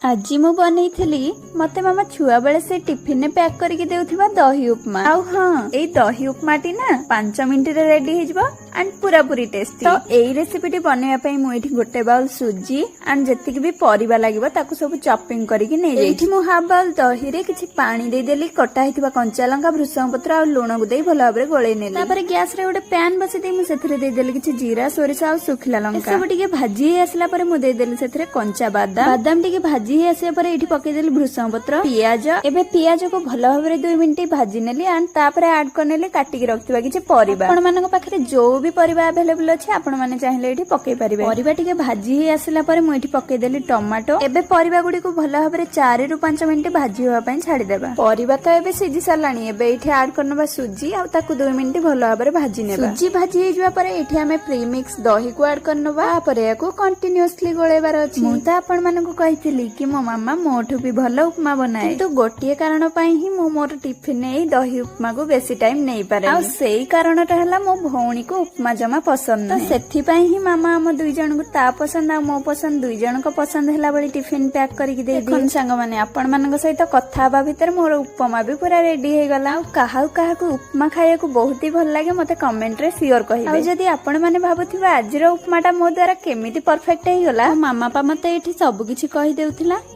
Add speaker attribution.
Speaker 1: ଆଜି ମୁଁ ବନେଇଥିଲି ମତେ ମାମା ଛୁଆ ବେଳେ ସେ ଟିଫିନ ରେ ପ୍ୟାକ୍ କରିକି ଦେଉଥିବା ଦହି ଉପମା। ଆଉ ହଁ, ଏଇ ଦହି ଉପମାଟି ନା 5 ମିନିଟରେ ରେଡି ହେଇଯିବ ଆଣ୍ଡ ପୁରାପୁରି ଟେଷ୍ଟି। ତ ଏଇ ରେସିପିଟି ବନେଇବା ପାଇଁ ମୁଁ ଏଇଠି ଗୋଟେ ବାଉଲ ସୁଜି ଆଣ୍ଡ ଯେତିକି ବି ପରିବା ଲାଗିବ ତାକୁ ସବୁ ଚପିଂ କରିକି ନେଇଯାଇଛି। ଏଇଠି ମୁଁ ହାଫ ବାଉଲ ଦହିରେ କିଛି ପାଣି ଦେଇଦେଲି, କଟା ହେଇଥିବା କଞ୍ଚା ଲଙ୍କା, ଭୃଷଙ୍ଗ ପତ୍ର ଆଉ ଲୁଣକୁ ଦେଇ ଭଲ ଭାବରେ ଗୋଳେଇ ନେଲି। ତାପରେ ଗ୍ୟାସ ରେ ଗୋଟେ ପ୍ୟାନ ବସେଇ ଦେଇ ମୁଁ ସେଥିରେ ଦେଇଦେଲି କିଛି ଜିରା, ସୋରିଷ ଆଉ ଶୁଖିଲା ଲଙ୍କା। ସବୁ ଟିକେ ଭାଜି ହେଇ ଆସିଲା ପରେ ମୁଁ ଦେଇଦେଲି ସେଥିରେ କଞ୍ଚା ବାଦାମ ଟିକେ ଭାଜି ହେଇ ଆସିବା ପରେ ଏଇଠି ପକେଇଦେଲି ଭୃଷଙ୍ଗ ପତ୍ର, ପିଆଜ। ଏବେ ପିଆଜକୁ ଭଲ ଭାବରେ 2 ମିନିଟ ଭାଜି ନେଲି ଆଣ୍ଡ ତାପରେ ଆଡ କରିନେଲି କାଟିକି ରଖିଥିବା କିଛି ପରିବା। ଆପଣ ମାନଙ୍କ ପାଖରେ ଯୋଉ ବି ପରିବା ଆଭେଲେବୁଲ ଅଛି ଆପଣ ମାନେ ଚାହିଁଲେ ଏଇଠି ପକେଇ ପାରିବେ। ପରିବା ଟିକେ ଭାଜି ହେଇ ଆସିଲା ପରେ ମୁଁ ଏଇଠି ପକେଇଦେଲି ଟମାଟୋ। ଏବେ ପରିବା ଗୁଡିକୁ ଭଲ ଭାବରେ 4 ରୁ 5 ମିନିଟ ଭାଜି ହେବା ପାଇଁ ଛାଡିଦେବା। ପରିବା ତ ଏବେ ସିଝି ସାରିଲାଣି। ଏବେ ଏଇଠି ଆଡ କରିନେବା ସୁଜି ଆଉ ତାକୁ 2 ମିନିଟ ଭଲ ଭାବରେ ଭାଜି ନେବା। ସୁଜି ଭାଜି ହେଇଯିବା ପରେ ଏଇଠି ଆମେ ପ୍ରିମିକ୍ସ ଦହିକୁ ଆଡ କରିନେବା। ତାପରେ ୟାକୁ କଣ୍ଟିନ୍ୟୁଅସଲି ଗୋଳେଇବାର ଅଛି। ମୁଁ ତ ଆପଣ ମାନଙ୍କୁ କହିଥିଲି କି ମୋ ମାମା ମୋଠୁ ବି ଭଲ ଉପମା ବନାଏ, କିନ୍ତୁ ଗୋଟିଏ କାରଣ ପାଇଁ ହିଁ ମୁଁ ମୋର ଟିଫିନ ଏଇ ଦହି ଉପମାକୁ ବେଶୀ ଟାଇମ ନେଇପାରେ। ଆଉ ସେଇ କାରଣଟା ହେଲା ମୋ ଭଉଣୀକୁ ଉପମା ଜମା ପସନ୍ଦ ନାହିଁ। ସେଥିପାଇଁ ହିଁ ମାମା ଆମ 2 ଜଣଙ୍କୁ ତା ପସନ୍ଦ ଆଉ ମୋ ପସନ୍ଦ 2 ଜଣଙ୍କ ପସନ୍ଦ ହେଲା ଭଳି ଟିଫିନ ପ୍ୟାକ୍ କରିକି ଦେଇଦିଏ। ସାଙ୍ଗମାନେ, ଆପଣ ମାନଙ୍କ ସହିତ କଥା ହବା ଭିତରେ ମୋର ଉପମା ବି ପୁରା ରେଡି ହେଇଗଲା। ଆଉ କାହାକୁ ଉପମା ଖାଇବାକୁ ବହୁତ ହି ଭଲ ଲାଗେ ମତେ କମେଣ୍ଟ ରେ ସିଓର କହିବେ। ଆଉ ଯଦି ଆପଣ ମାନେ ଭାବୁଥିବେ ଆଜିର ଉପମାଟା ମୋ ଦ୍ୱାରା କେମିତି ପରଫେକ୍ଟ ହେଇଗଲା, ମୋ ମାମା ମତେ ଏଇଠି ସବୁ କିଛି କହିଦେଉଥିଲା।